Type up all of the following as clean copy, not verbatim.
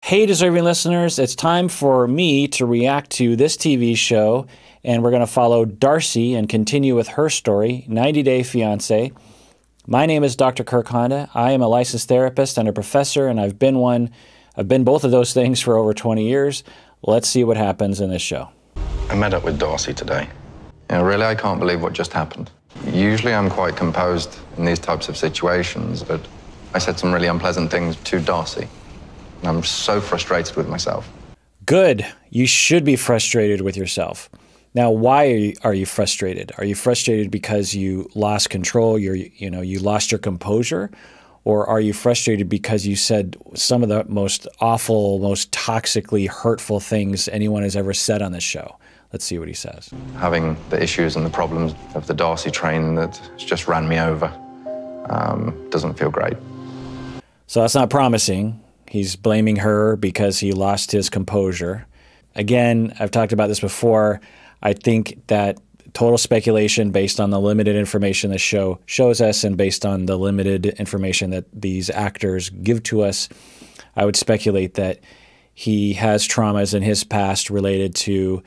Hey, deserving listeners, it's time for me to react to this TV show, and we're going to follow Darcey and continue with her story, 90 Day Fiancé. My name is Dr. Kirk Honda. I am a licensed therapist and a professor, and I've been both of those things for over 20 years. Let's see what happens in this show. I met up with Darcey today. Really, I can't believe what just happened. Usually I'm quite composed in these types of situations, but I said some really unpleasant things to Darcey. I'm so frustrated with myself. Good. You should be frustrated with yourself. Now, why are you frustrated? Are you frustrated because you lost control, you lost your composure? Or are you frustrated because you said some of the most awful, most toxically hurtful things anyone has ever said on this show? Let's see what he says. Having the issues and the problems of the Darcey train that just ran me over doesn't feel great. So that's not promising. He's blaming her because he lost his composure. Again, I've talked about this before. I think that total speculation based on the limited information the show shows us and based on the limited information that these actors give to us, I would speculate that he has traumas in his past related to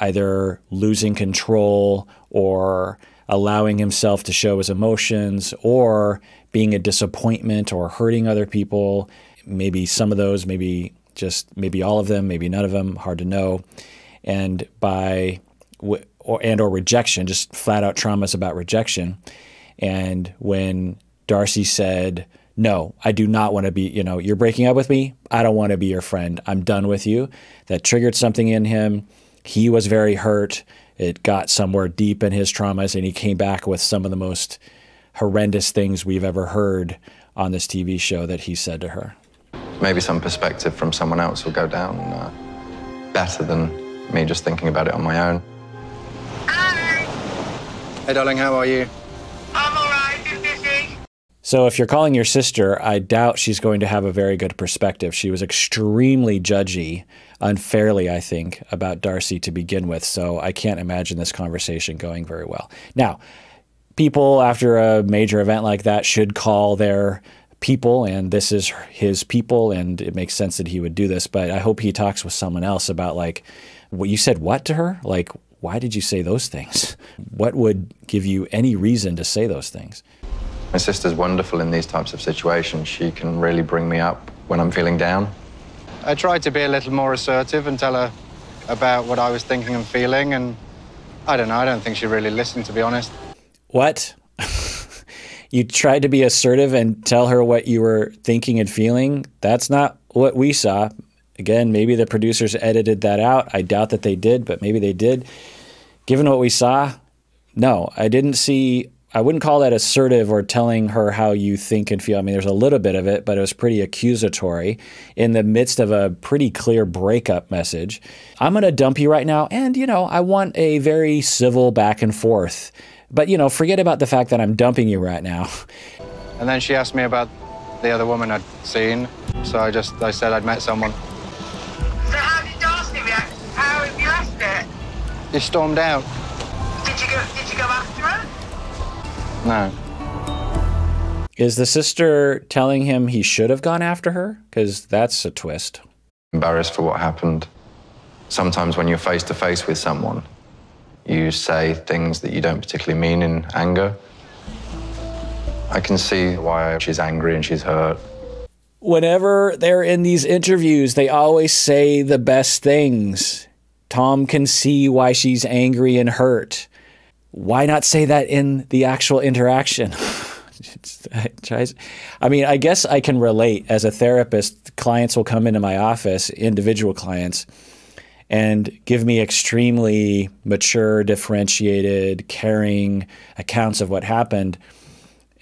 either losing control or allowing himself to show his emotions or being a disappointment or hurting other people. Maybe some of those, maybe all of them, maybe none of them, hard to know. And or rejection, just flat out traumas about rejection. And when Darcey said, no, I do not want to be, you're breaking up with me. I don't want to be your friend. I'm done with you. That triggered something in him. He was very hurt. It got somewhere deep in his traumas, and he came back with some of the most horrendous things we've ever heard on this TV show that he said to her. Maybe some perspective from someone else will go down better than me just thinking about it on my own. Hey, darling, how are you? I'm all right, been busy. So if you're calling your sister, I doubt she's going to have a very good perspective. She was extremely judgy, unfairly, I think, about Darcey to begin with. So I can't imagine this conversation going very well. Now, people after a major event like that should call their people, and this is his people, and it makes sense that he would do this. But I hope he talks with someone else about, like, what you said what to her? Like, why did you say those things? What would give you any reason to say those things? My sister's wonderful in these types of situations. She can really bring me up when I'm feeling down. I tried to be a little more assertive and tell her about what I was thinking and feeling, and I don't know, I don't think she really listened, to be honest. What? You tried to be assertive and tell her what you were thinking and feeling? That's not what we saw. Again, maybe the producers edited that out. I doubt that they did, but maybe they did. Given what we saw, no, I wouldn't call that assertive or telling her how you think and feel. I mean, there's a little bit of it, but it was pretty accusatory in the midst of a pretty clear breakup message. I'm going to dump you right now, and, I want a very civil back and forth. But, forget about the fact that I'm dumping you right now. And then she asked me about the other woman I'd seen, so I said I'd met someone. So how did Darcey react? How have you left it? He stormed out. Did you go after her? No. Is the sister telling him he should have gone after her? Because that's a twist. Embarrassed for what happened. Sometimes when you're face to face with someone, you say things that you don't particularly mean in anger. I can see why she's angry and she's hurt. Whenever they're in these interviews, they always say the best things. Tom can see why she's angry and hurt. Why not say that in the actual interaction? I mean, I guess I can relate. As a therapist, clients will come into my office, individual clients, and give me extremely mature, differentiated, caring accounts of what happened.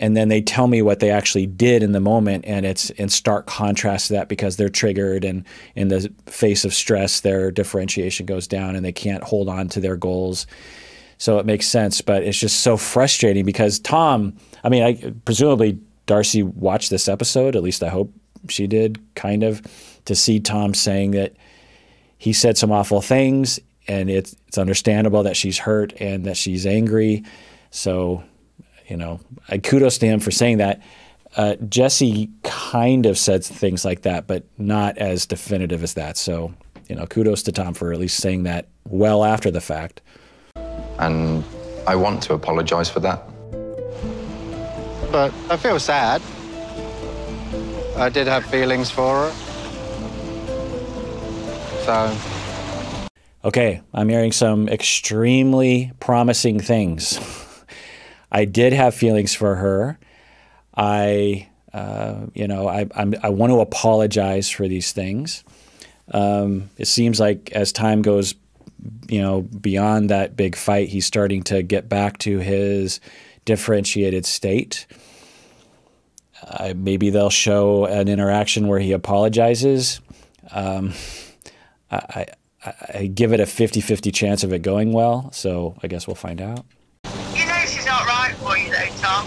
And then they tell me what they actually did in the moment, and it's in stark contrast to that because they're triggered, and in the face of stress, their differentiation goes down and they can't hold on to their goals. So it makes sense, but it's just so frustrating because Tom, I mean, presumably Darcey watched this episode, at least I hope she did, kind of, to see Tom saying that he said some awful things, and it's understandable that she's hurt and that she's angry. So, I kudos to him for saying that. Jesse kind of said things like that, but not as definitive as that. So, you know, kudos to Tom for at least saying that well after the fact. And I want to apologize for that. But I feel sad. I did have feelings for her. So. Okay, I'm hearing some extremely promising things. I did have feelings for her. I want to apologize for these things. It seems like as time goes, beyond that big fight, he's starting to get back to his differentiated state. Maybe they'll show an interaction where he apologizes. I give it a 50-50 chance of it going well, so I guess we'll find out. You know she's not right for you though, Tom.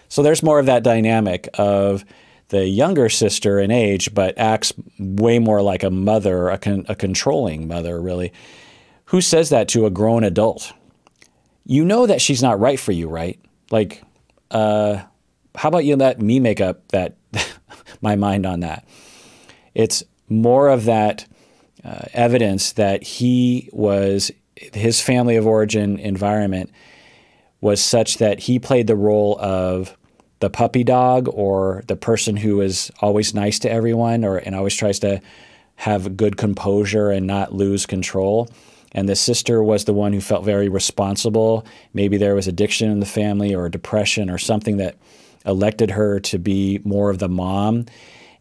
So there's more of that dynamic of the younger sister in age, but acts way more like a mother, a controlling mother, really. Who says that to a grown adult? You know that she's not right for you, right? Like, how about you let me make up that my mind on that? It's more of that evidence that his family of origin environment was such that he played the role of the puppy dog or the person who is always nice to everyone and always tries to have good composure and not lose control. And the sister was the one who felt very responsible. Maybe there was addiction in the family or depression or something that elected her to be more of the mom.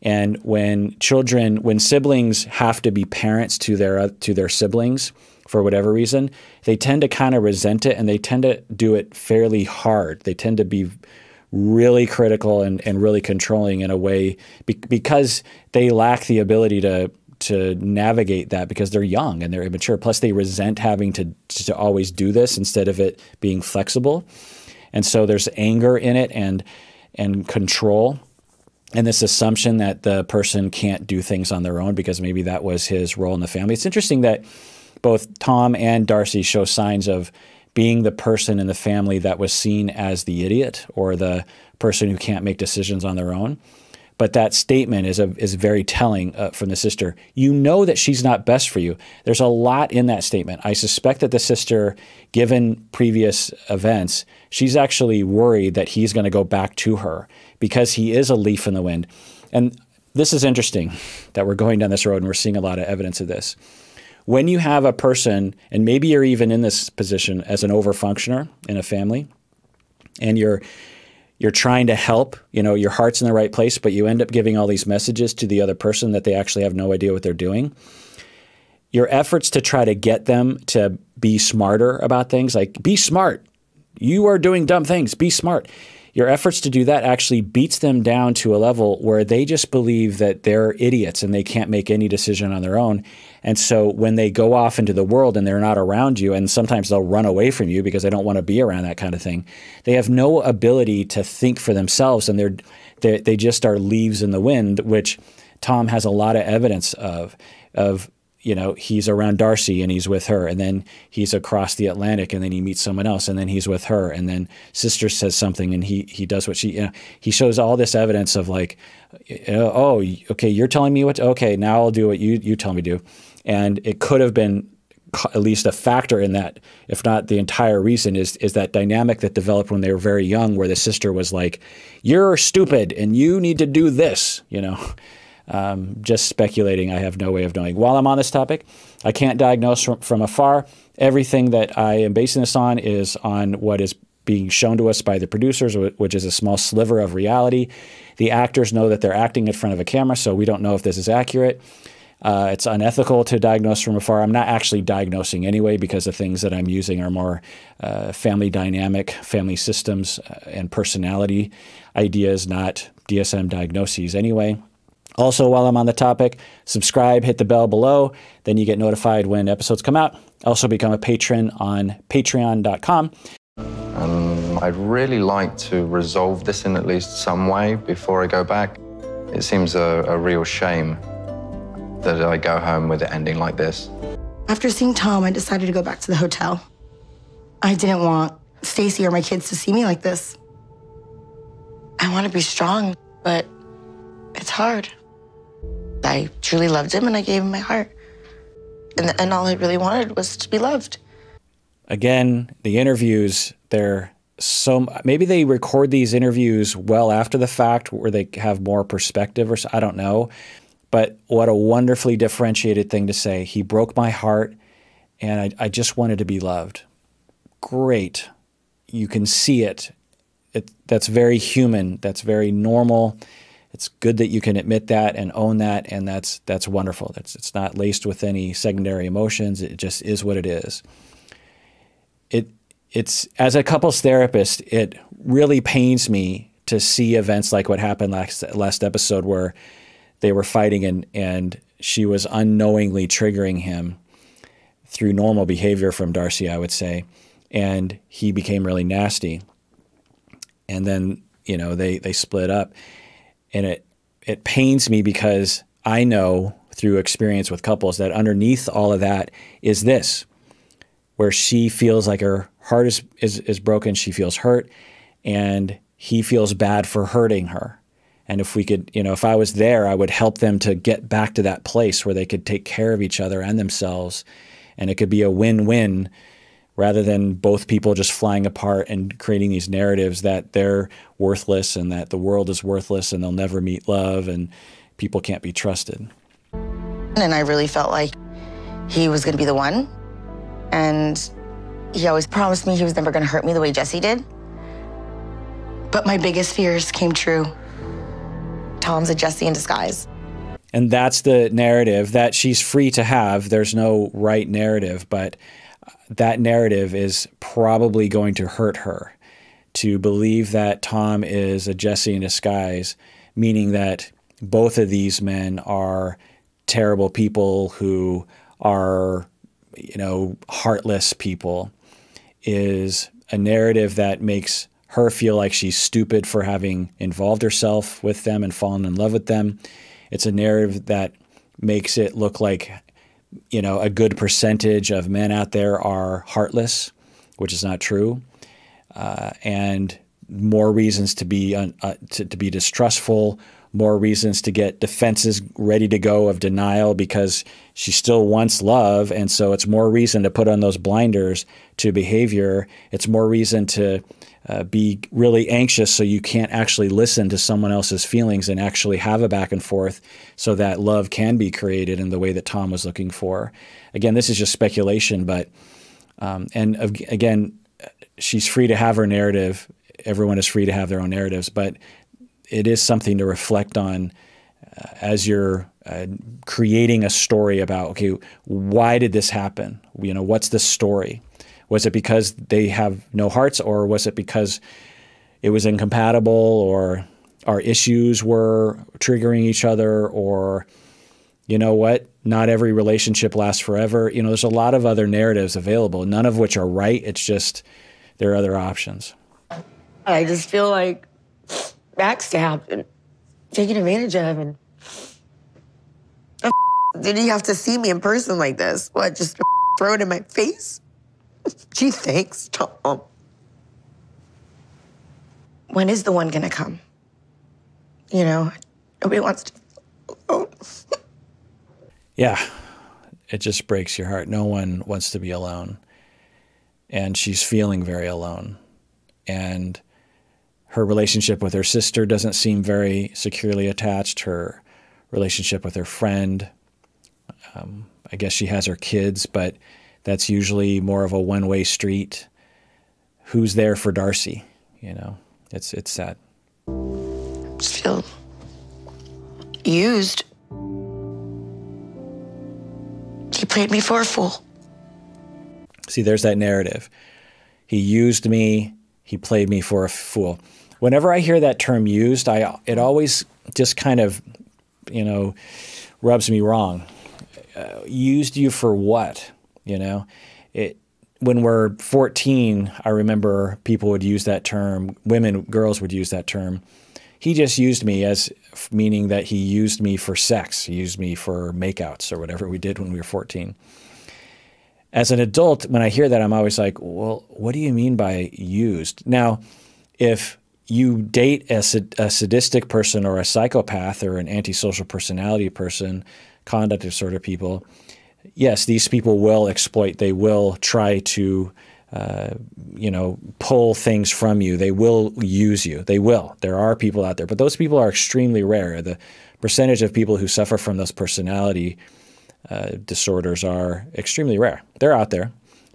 And when siblings have to be parents to their siblings for whatever reason, they tend to kind of resent it and they tend to do it fairly hard. They tend to be really critical and really controlling in a way because they lack the ability to navigate that because they're young and they're immature. Plus they resent having to always do this instead of it being flexible. And so there's anger in it and control. And this assumption that the person can't do things on their own because maybe that was his role in the family. It's interesting that both Tom and Darcey show signs of being the person in the family that was seen as the idiot or the person who can't make decisions on their own. But that statement is very telling from the sister. You know that she's not best for you. There's a lot in that statement. I suspect that the sister, given previous events, she's actually worried that he's going to go back to her because he is a leaf in the wind. And this is interesting that we're going down this road and we're seeing a lot of evidence of this. When you have a person, and maybe you're even in this position as an overfunctioner in a family, and you're trying to help, your heart's in the right place, but you end up giving all these messages to the other person that they actually have no idea what they're doing. Your efforts to try to get them to be smarter about things, like be smart. You are doing dumb things, be smart. Your efforts to do that actually beats them down to a level where they just believe that they're idiots and they can't make any decision on their own. And so when they go off into the world and they're not around you, and sometimes they'll run away from you because they don't want to be around that kind of thing, they have no ability to think for themselves, and they just are leaves in the wind, which Tom has a lot of evidence of. He's around Darcey and he's with her, and then he's across the Atlantic and then he meets someone else and then he's with her, and then sister says something and he does what he shows all this evidence of like, oh, okay, you're telling me okay, now I'll do what you tell me to do. And it could have been at least a factor in that, if not the entire reason, is that dynamic that developed when they were very young where the sister was like, you're stupid and you need to do this, Just speculating. I have no way of knowing. While I'm on this topic, I can't diagnose from afar. Everything that I am basing this on is on what is being shown to us by the producers, which is a small sliver of reality. The actors know that they're acting in front of a camera, so we don't know if this is accurate. It's unethical to diagnose from afar. I'm not actually diagnosing anyway because the things that I'm using are more family dynamic, family systems, and personality ideas, not DSM diagnoses anyway. Also, while I'm on the topic, subscribe, hit the bell below, then you get notified when episodes come out. Also become a patron on patreon.com. I'd really like to resolve this in at least some way before I go back. It seems a real shame that I go home with it ending like this. After seeing Tom, I decided to go back to the hotel. I didn't want Stacy or my kids to see me like this. I want to be strong, but it's hard. I truly loved him and I gave him my heart. And all I really wanted was to be loved. Again, the interviews, maybe they record these interviews well after the fact where they have more perspective or so, I don't know. But what a wonderfully differentiated thing to say. He broke my heart and I just wanted to be loved. Great. You can see it. That's very human. That's very normal. It's good that you can admit that and own that, and that's wonderful. It's not laced with any secondary emotions. It just is what it is. It's as a couples therapist, it really pains me to see events like what happened last episode where they were fighting and she was unknowingly triggering him through normal behavior from Darcey, I would say, and he became really nasty. And then, you know, they split up. And it pains me because I know through experience with couples that underneath all of that is this, where she feels like her heart is broken, she feels hurt, and he feels bad for hurting her. And if we could, you know, if I was there, I would help them to get back to that place where they could take care of each other and themselves. And it could be a win-win rather than both people just flying apart and creating these narratives that they're worthless and that the world is worthless and they'll never meet love and people can't be trusted. And I really felt like he was going to be the one. And he always promised me he was never going to hurt me the way Jesse did. But my biggest fears came true. Tom's a Jesse in disguise. And that's the narrative that she's free to have. There's no right narrative, but that narrative is probably going to hurt her to believe that Tom is a Jesse in disguise, meaning that both of these men are terrible people who are, you know, heartless people, is a narrative that makes her feel like she's stupid for having involved herself with them and fallen in love with them. It's a narrative that makes it look like, you know, a good percentage of men out there are heartless, which is not true, and more reasons to be distrustful, more reasons to get defenses ready to go of denial because she still wants love, and so it's more reason to put on those blinders to behavior. It's more reason to be really anxious so you can't actually listen to someone else's feelings and actually have a back and forth so that love can be created in the way that Tom was looking for. Again, this is just speculation, but again, she's free to have her narrative. Everyone is free to have their own narratives, but it is something to reflect on as you're creating a story about, okay, why did this happen? You know, what's the story? Was it because they have no hearts, or was it because it was incompatible, or our issues were triggering each other, or, you know what, not every relationship lasts forever. You know, there's a lot of other narratives available, none of which are right. It's just there are other options. I just feel like backstabbed and taken advantage of, and Did he have to see me in person like this? What, just throw it in my face? Gee, thanks, Tom. When is the one gonna come? You know, nobody wants to. Oh. Yeah, it just breaks your heart. No one wants to be alone. And she's feeling very alone. And her relationship with her sister doesn't seem very securely attached. Her relationship with her friend, I guess she has her kids, but that's usually more of a one-way street. Who's there for Darcey? You know, it's sad. I just feel used. He played me for a fool. See, there's that narrative. He used me. He played me for a fool. Whenever I hear that term used, it always just kind of, you know, rubs me wrong. Used you for what? You know, when we're 14, I remember people would use that term. Girls would use that term. He just used me as meaning that he used me for sex. He used me for makeouts or whatever we did when we were 14. As an adult, when I hear that, I'm always like, well, what do you mean by used? Now, if you date a sadistic person or a psychopath or an antisocial personality person, conduct disorder people, yes, these people will exploit. They will try to, pull things from you. They will use you. They will. There are people out there, but those people are extremely rare. The percentage of people who suffer from those personality disorders are extremely rare. They're out there,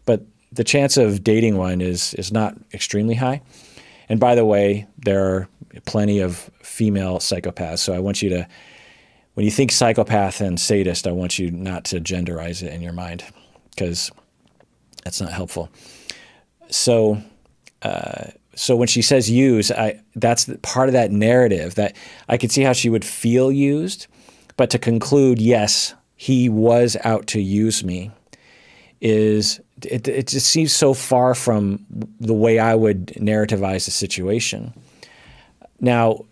but the chance of dating one is not extremely high. And by the way, there are plenty of female psychopaths. So I want you to, when you think psychopath and sadist, I want you not to genderize it in your mind, because that's not helpful. So when she says use, that's part of that narrative that I could see how she would feel used, but to conclude, yes, he was out to use me, it just seems so far from the way I would narrativize the situation. Now,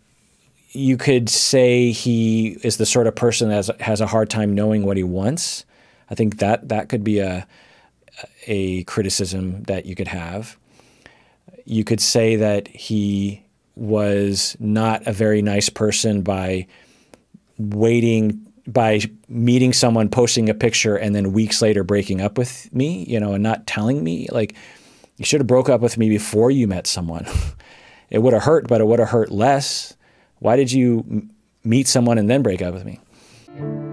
you could say he is the sort of person that has a hard time knowing what he wants. I think that could be a criticism that you could have. You could say that he was not a very nice person by meeting someone, posting a picture, and then weeks later breaking up with me, and not telling me. Like, you should have broke up with me before you met someone. It would have hurt, but it would have hurt less. Why did you meet someone and then break up with me?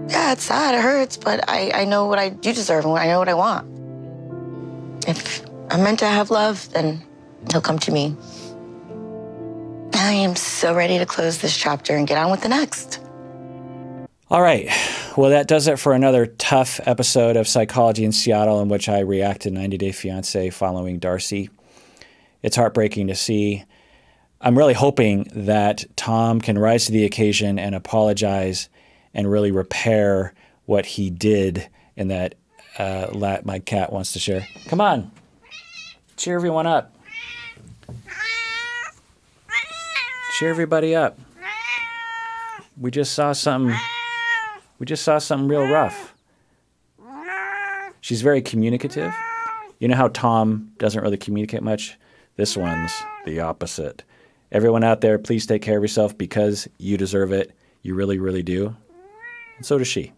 Yeah, it's sad, it hurts, but I know what I do deserve and I know what I want. If I'm meant to have love, then he'll come to me. I am so ready to close this chapter and get on with the next. All right. Well, that does it for another tough episode of Psychology in Seattle, in which I react to 90 Day Fiancé following Darcey. It's heartbreaking to see. I'm really hoping that Tom can rise to the occasion and apologize and really repair what he did, and that my cat wants to share. Come on. Cheer everyone up. Cheer everybody up. We just saw something real rough. She's very communicative. You know how Tom doesn't really communicate much? This one's the opposite. Everyone out there, please take care of yourself, because you deserve it. You really, really do. And so does she.